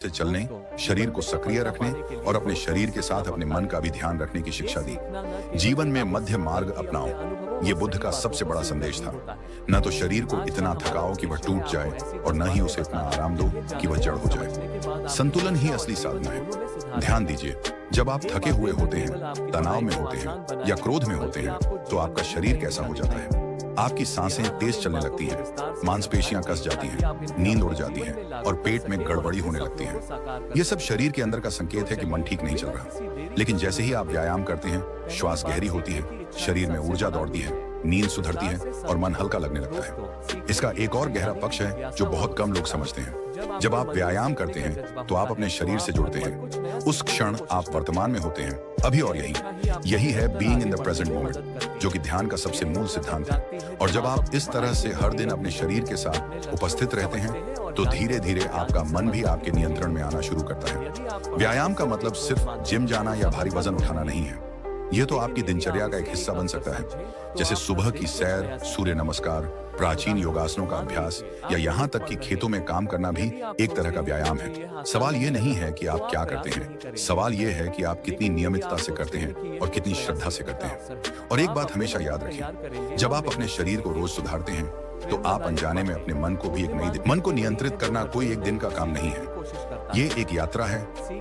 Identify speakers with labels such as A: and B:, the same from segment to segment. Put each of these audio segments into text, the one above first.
A: से चलने, शरीर को सक्रिय रखने और अपने शरीर के साथ अपने मन का भी ध्यान रखने की शिक्षा दी। जीवन में मध्य मार्ग अपनाओ, ये बुद्ध का सबसे बड़ा संदेश था। न तो शरीर को इतना थकाओ कि वह टूट जाए और न ही उसे इतना आराम दो कि वह जड़ हो जाए। संतुलन ही असली साधना है। ध्यान दीजिए, जब आप थके हुए होते हैं, तनाव में होते हैं या क्रोध में होते हैं, तो आपका शरीर कैसा हो जाता है? आपकी सांसें तेज चलने लगती हैं, मांसपेशियां कस जाती हैं, नींद उड़ जाती है और पेट में गड़बड़ी होने लगती है। ये सब शरीर के अंदर का संकेत है कि मन ठीक नहीं चल रहा। लेकिन जैसे ही आप व्यायाम करते हैं, श्वास गहरी होती है, शरीर में ऊर्जा दौड़ती है, नींद सुधरती है और मन हल्का लगने लगता है। इसका एक और गहरा पक्ष है जो बहुत कम लोग समझते हैं। जब आप व्यायाम करते हैं तो आप अपने शरीर से जुड़ते हैं। उस क्षण आप वर्तमान में होते हैं, अभी और यही है being in the present moment, जो कि ध्यान का सबसे मूल सिद्धांत है। और जब आप इस तरह से हर दिन अपने शरीर के साथ उपस्थित रहते हैं तो धीरे धीरे आपका मन भी आपके नियंत्रण में आना शुरू करता है। व्यायाम का मतलब सिर्फ जिम जाना या भारी वजन उठाना नहीं है। यह तो आपकी दिनचर्या का एक हिस्सा बन सकता है, जैसे सुबह की सैर, सूर्य नमस्कार, प्राचीन योगासनों का अभ्यास या यहाँ तक कि खेतों में काम करना भी एक तरह का व्यायाम है। सवाल ये नहीं है कि आप क्या करते हैं, सवाल ये है कि आप कितनी नियमितता से करते हैं और कितनी श्रद्धा से करते हैं। और एक बात हमेशा याद रखें, जब आप अपने शरीर को रोज सुधारते हैं तो आप अनजाने में अपने मन को भी मन को नियंत्रित करना कोई एक दिन का काम नहीं है। ये एक यात्रा है,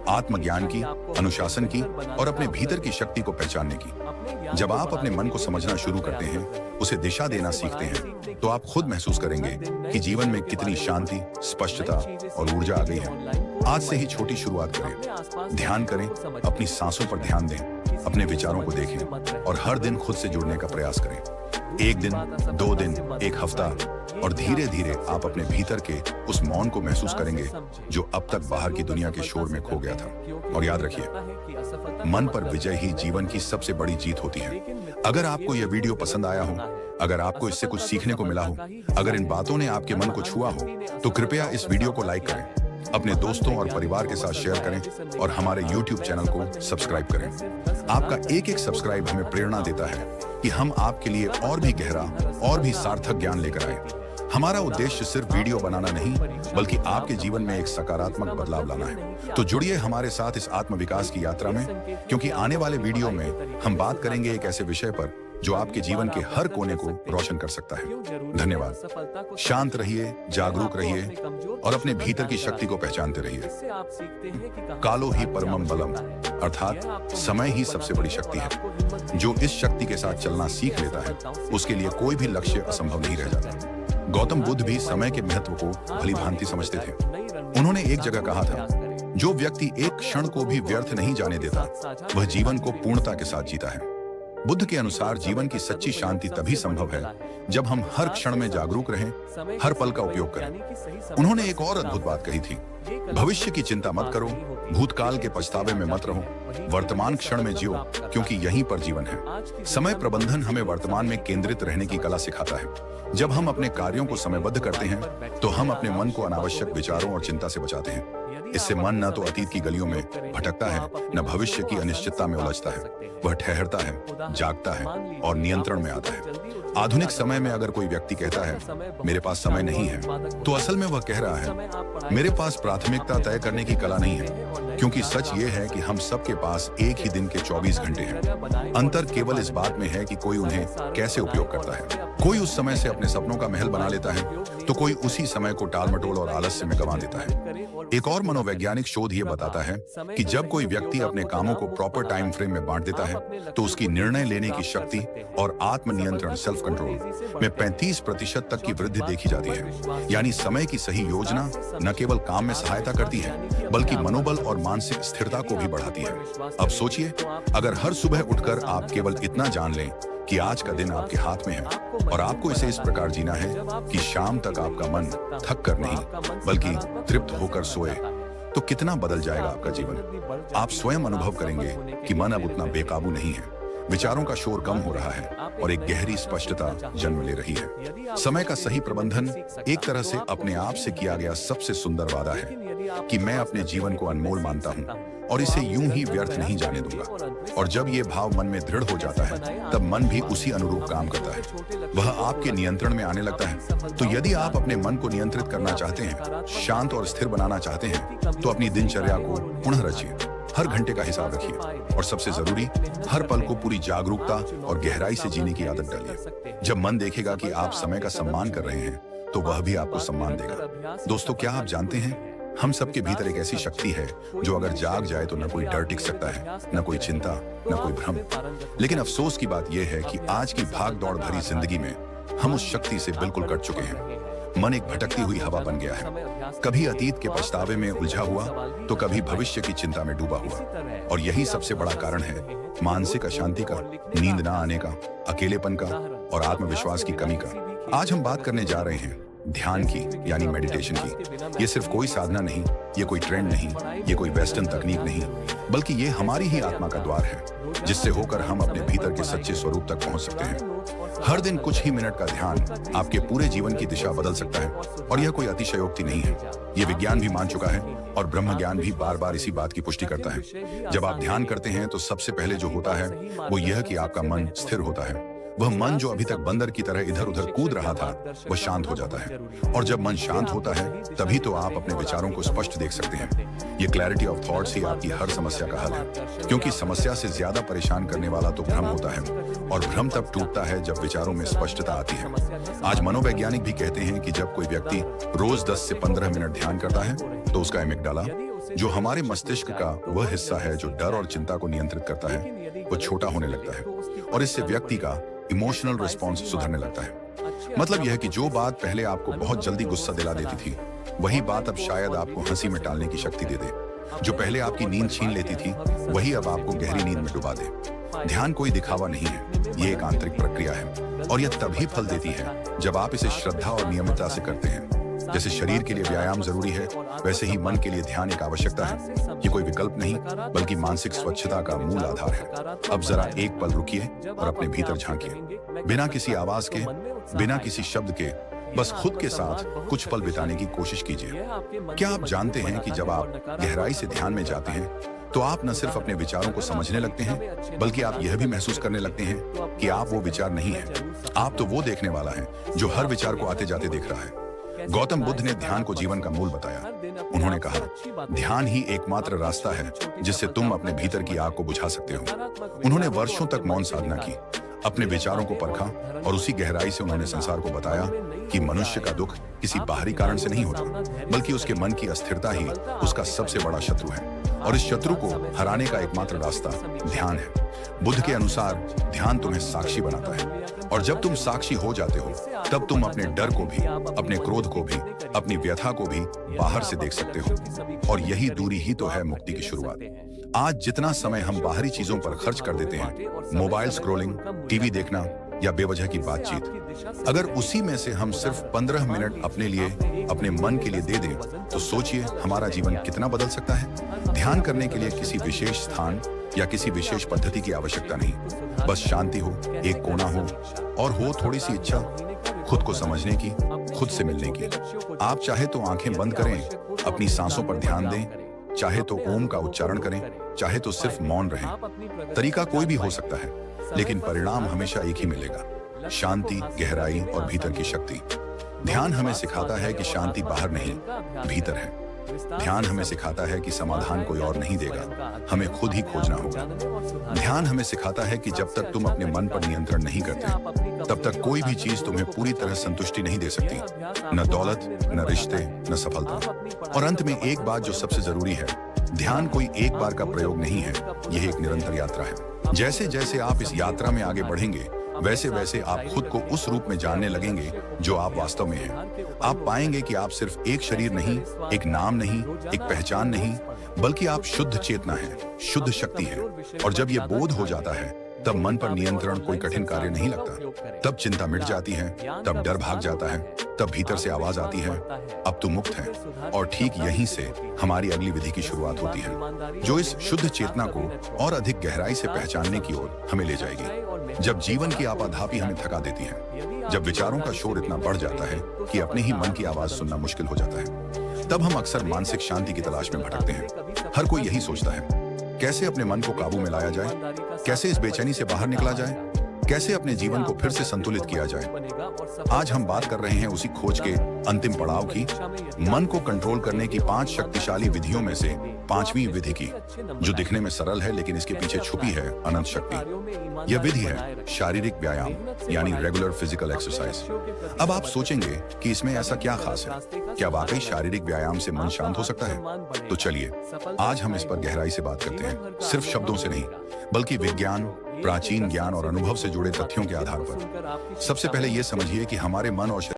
A: आत्मज्ञान की, अनुशासन की और अपने भीतर की शक्ति को पहचानने की। जब आप अपने मन को समझना शुरू करते हैं, उसे दिशा देना सीखते हैं, तो आप खुद महसूस करेंगे कि जीवन में कितनी शांति, स्पष्टता और ऊर्जा आ गई है। आज से ही छोटी शुरुआत करें, ध्यान करें, अपनी सांसों पर ध्यान दें, अपने विचारों को देखें और हर दिन खुद से जुड़ने का प्रयास करें। एक दिन, 2 दिन, एक हफ्ता और धीरे धीरे आप अपने भीतर के उस मौन को महसूस करेंगे जो अब तक बाहर की दुनिया के शोर में खो गया था। और याद रखिए, मन पर विजय ही जीवन की सबसे बड़ी जीत होती है। अगर आपको यह वीडियो पसंद आया हो, अगर आपको इससे कुछ सीखने को मिला हो, अगर इन बातों ने आपके मन को छुआ हो, तो कृपया इस वीडियो को लाइक करें, अपने दोस्तों और परिवार के साथ शेयर करें और हमारे YouTube चैनल को सब्सक्राइब करें। आपका एक एक सब्सक्राइब हमें प्रेरणा देता है कि हम आपके लिए और भी गहरा और भी सार्थक ज्ञान लेकर आए। हमारा उद्देश्य सिर्फ वीडियो बनाना नहीं, बल्कि आपके जीवन में एक सकारात्मक बदलाव लाना है। तो जुड़िए हमारे साथ इस आत्मविकास की यात्रा में, क्योंकि आने वाले वीडियो में हम बात करेंगे एक ऐसे विषय पर जो आपके जीवन के हर कोने को रोशन कर सकता है। धन्यवाद। शांत रहिए, जागरूक रहिए और अपने भीतर की शक्ति को पहचानते रहिए। कालो ही परमम बलम, अर्थात समय ही सबसे बड़ी शक्ति है। जो इस शक्ति के साथ चलना सीख लेता है, उसके लिए कोई भी लक्ष्य असंभव नहीं रह जाता। गौतम बुद्ध भी समय के महत्व को भली भांति समझते थे। उन्होंने एक जगह कहा था, जो व्यक्ति एक क्षण को भी व्यर्थ नहीं जाने देता, वह जीवन को पूर्णता के साथ जीता है। बुद्ध के अनुसार जीवन की सच्ची शांति तभी संभव है जब हम हर क्षण में जागरूक रहें, हर पल का उपयोग करें। उन्होंने एक और अद्भुत बात कही थी, भविष्य की चिंता मत करो, भूतकाल के पछतावे में मत रहो, वर्तमान क्षण में जियो, क्योंकि यहीं पर जीवन है। समय प्रबंधन हमें वर्तमान में केंद्रित रहने की कला सिखाता है। जब हम अपने कार्यों को समयबद्ध करते हैं तो हम अपने मन को अनावश्यक विचारों और चिंता से बचाते हैं। इससे मन न तो अतीत की गलियों में भटकता है, न भविष्य की अनिश्चितता में उलझता है। वह ठहरता है, जागता है और नियंत्रण में आता है। आधुनिक समय में अगर कोई व्यक्ति कहता है मेरे पास समय नहीं है, तो असल में वह कह रहा है मेरे पास प्राथमिकता तय करने की कला नहीं है। क्योंकि सच ये है कि हम सबके पास एक ही दिन के 24 घंटे हैं। अंतर केवल इस बात में है कि कोई उन्हें कैसे उपयोग करता है। कोई उस समय से अपने सपनों का महल बना लेता है, तो कोई उसी समय को टाल मटोल और आलस्य में गंवा देता है। एक और मनोवैज्ञानिक शोध ये बताता है कि जब कोई व्यक्ति अपने कामों को प्रॉपर टाइम फ्रेम में बांट देता है, तो उसकी निर्णय लेने की शक्ति और आत्मनियंत्रण, सेल्फ कंट्रोल में 35% तक की वृद्धि देखी जाती है। यानी समय की सही योजना न केवल काम में सहायता करती है, बल्कि मनोबल और मानसिक स्थिरता को भी बढ़ाती है। अब सोचिए, अगर हर सुबह उठकर आप केवल इतना जान लें कि आज का दिन आपके हाथ में है और आपको इसे इस प्रकार जीना है कि शाम तक आपका मन थक कर नहीं, बल्कि तृप्त होकर सोए, तो कितना बदल जाएगा आपका जीवन। आप स्वयं अनुभव करेंगे कि मन अब उतना बेकाबू नहीं है। विचारों का शोर कम हो रहा है और एक गहरी स्पष्टता जन्म ले रही है। समय का सही प्रबंधन एक तरह से अपने आप से किया गया सबसे सुंदर वादा है कि मैं अपने जीवन को अनमोल मानता हूँ और इसे यूं ही व्यर्थ नहीं जाने दूंगा। और जब ये भाव मन में दृढ़ हो जाता है तब मन भी उसी अनुरूप काम करता है, वह आपके नियंत्रण में आने लगता है। तो यदि आप अपने मन को नियंत्रित करना चाहते हैं, शांत और स्थिर बनाना चाहते हैं, तो अपनी दिनचर्या को पुनः रचिए। हर घंटे का हिसाब रखिए और सबसे जरूरी, हर पल को पूरी जागरूकता और गहराई से जीने की आदत डालिए। जब मन देखेगा कि आप समय का सम्मान कर रहे हैं तो वह भी आपको सम्मान देगा। दोस्तों, क्या आप जानते हैं, हम सबके भीतर एक ऐसी शक्ति है जो अगर जाग जाए तो न कोई डर टिक सकता है, न कोई चिंता, न कोई भ्रम। लेकिन अफसोस की बात यह है कि आज की भाग दौड़ भरी जिंदगी में हम उस शक्ति से बिल्कुल कट चुके हैं। मन एक भटकती हुई हवा बन गया है, कभी अतीत के पछतावे में उलझा हुआ तो कभी भविष्य की चिंता में डूबा हुआ। और यही सबसे बड़ा कारण है मानसिक अशांति का, नींद ना आने का, अकेलेपन का और आत्मविश्वास की कमी का। आज हम बात करने जा रहे हैं ध्यान की, यानी मेडिटेशन की। ये सिर्फ कोई साधना नहीं, ये कोई ट्रेंड नहीं, ये कोई वेस्टर्न तकनीक नहीं, बल्कि ये हमारी ही आत्मा का द्वार है जिससे होकर हम अपने भीतर के सच्चे स्वरूप तक पहुंच सकते हैं। हर दिन कुछ ही मिनट का ध्यान आपके पूरे जीवन की दिशा बदल सकता है। और यह कोई अतिशयोक्ति नहीं है, ये विज्ञान भी मान चुका है और ब्रह्म ज्ञान भी बार बार इसी बात की पुष्टि करता है। जब आप ध्यान करते हैं तो सबसे पहले जो होता है वो यह कि आपका मन स्थिर होता है। वह मन जो अभी तक बंदर की तरह इधर उधर कूद रहा था वह शांत हो जाता है। और जब मन शांत होता है तभी तो आप अपने विचारों को स्पष्ट देख सकते हैं। ये क्लैरिटी ऑफ थॉट्स ही आपकी हर समस्या का हल है, क्योंकि समस्या से ज्यादा परेशान करने वाला तो भ्रम होता है और भ्रम तब टूटता है जब विचारों में स्पष्टता आती है। आज मनोवैज्ञानिक भी कहते हैं कि जब कोई व्यक्ति रोज 10 से 15 मिनट ध्यान करता है तो उसका एमिग्डाला, जो हमारे मस्तिष्क का वह हिस्सा है जो डर और चिंता को नियंत्रित करता है, वो छोटा होने लगता है और इससे व्यक्ति का इमोशनल रिस्पॉन्स सुधरने लगता है। मतलब यह कि जो बात पहले आपको बहुत जल्दी गुस्सा दिला देती थी, वही बात अब शायद आपको हंसी में टालने की शक्ति दे दे। जो पहले आपकी नींद छीन लेती थी, वही अब आपको गहरी नींद में डुबा दे। ध्यान कोई दिखावा नहीं है, ये एक आंतरिक प्रक्रिया है और यह तभी फल देती है जब आप इसे श्रद्धा और नियमितता से करते हैं। जैसे शरीर के लिए व्यायाम जरूरी है, वैसे ही मन के लिए ध्यान एक आवश्यकता है। ये कोई विकल्प नहीं, बल्कि मानसिक स्वच्छता का मूल आधार है। अब जरा एक पल रुकिए और अपने भीतर झांकिए। बिना किसी आवाज के, बिना किसी शब्द के, बस खुद के साथ कुछ पल बिताने की कोशिश कीजिए। क्या आप जानते हैं कि जब आप गहराई से ध्यान में जाते हैं तो आप न सिर्फ अपने विचारों को समझने लगते हैं, बल्कि आप यह भी महसूस करने लगते हैं कि आप वो विचार नहीं है, आप तो वो देखने वाला है जो हर विचार को आते जाते देख रहा है। गौतम बुद्ध ने ध्यान को जीवन का मूल बताया। उन्होंने कहा, ध्यान ही एकमात्र रास्ता है जिससे तुम अपने भीतर की आग को बुझा सकते हो। उन्होंने वर्षों तक मौन साधना की, अपने विचारों को परखा और उसी गहराई से उन्होंने संसार को बताया कि मनुष्य का दुख किसी बाहरी कारण से नहीं होता, बल्कि उसके मन की अस्थिरता ही उसका सबसे बड़ा शत्रु है और इस शत्रु को हराने का एकमात्र रास्ता ध्यान है। बुद्ध के अनुसार ध्यान तुम्हें साक्षी बनाता है और जब तुम साक्षी हो जाते हो तब तुम अपने डर को भी, अपने क्रोध को भी, अपनी व्यथा को भी बाहर से देख सकते हो। और यही दूरी ही तो है मुक्ति की शुरुआत। आज जितना समय हम बाहरी चीजों पर खर्च कर देते हैं, मोबाइल स्क्रॉलिंग, टीवी देखना या बेवजह की बातचीत, अगर उसी में से हम सिर्फ 15 मिनट अपने लिए, अपने मन के लिए दे दें तो सोचिए हमारा जीवन कितना बदल सकता है। ध्यान करने के लिए किसी विशेष स्थान या किसी विशेष पद्धति की आवश्यकता नहीं, बस शांति हो, एक कोना हो और हो थोड़ी सी इच्छा खुद को समझने की, खुद से मिलने की। आप चाहे तो आंखें बंद करें, अपनी सांसों पर ध्यान दें, चाहे तो ओम का उच्चारण करें, चाहे तो सिर्फ मौन रहें। तरीका कोई भी हो सकता है, लेकिन परिणाम हमेशा एक ही मिलेगा, शांति, गहराई और भीतर की शक्ति। ध्यान हमें सिखाता है कि शांति बाहर नहीं, भीतर है। ध्यान हमें सिखाता है कि समाधान कोई और नहीं देगा, हमें खुद ही खोजना होगा। ध्यान हमें सिखाता है कि जब तक तुम अपने मन पर नियंत्रण नहीं करते, तब तक कोई भी चीज तुम्हें पूरी तरह संतुष्टि नहीं दे सकती, न दौलत, न रिश्ते, न सफलता। और अंत में एक बात जो सबसे जरूरी है, ध्यान कोई एक बार का प्रयोग नहीं है, यह एक निरंतर यात्रा है। जैसे जैसे आप इस यात्रा में आगे बढ़ेंगे, वैसे वैसे आप खुद को उस रूप में जानने लगेंगे जो आप वास्तव में हैं। आप पाएंगे कि आप सिर्फ एक शरीर नहीं, एक नाम नहीं, एक पहचान नहीं, बल्कि आप शुद्ध चेतना है, शुद्ध शक्ति है। और जब यह बोध हो जाता है तब मन पर नियंत्रण कोई कठिन कार्य नहीं लगता। तब चिंता मिट जाती है, तब डर भाग जाता है, तब भीतर से आवाज आती है, अब तुम मुक्त है। और ठीक यहीं से हमारी अगली विधि की शुरुआत होती है, जो इस शुद्ध चेतना को और अधिक गहराई से पहचानने की ओर हमें ले जाएगी। जब जीवन की आपाधापी हमें थका देती है, जब विचारों का शोर इतना बढ़ जाता है कि अपने ही मन की आवाज सुनना मुश्किल हो जाता है, तब हम अक्सर मानसिक शांति की तलाश में भटकते हैं। हर कोई यही सोचता है, कैसे अपने मन को काबू में लाया जाए, कैसे इस बेचैनी से बाहर निकला जाए, कैसे अपने जीवन को फिर से संतुलित किया जाए। आज हम बात कर रहे हैं उसी खोज के अंतिम पड़ाव की, मन को कंट्रोल करने की 5 शक्तिशाली विधियों में से 5वीं विधि की, जो दिखने में सरल है लेकिन इसके पीछे छुपी है अनंत शक्ति। यह विधि है शारीरिक व्यायाम, यानी रेगुलर फिजिकल एक्सरसाइज। अब आप सोचेंगे कि इसमें ऐसा क्या खास है, क्या वाकई शारीरिक व्यायाम से मन शांत हो सकता है? तो चलिए आज हम इस पर गहराई से बात करते हैं, सिर्फ शब्दों से नहीं बल्कि विज्ञान, प्राचीन ज्ञान और अनुभव से जुड़े तथ्यों के आधार पर। सबसे पहले यह समझिए कि हमारे मन और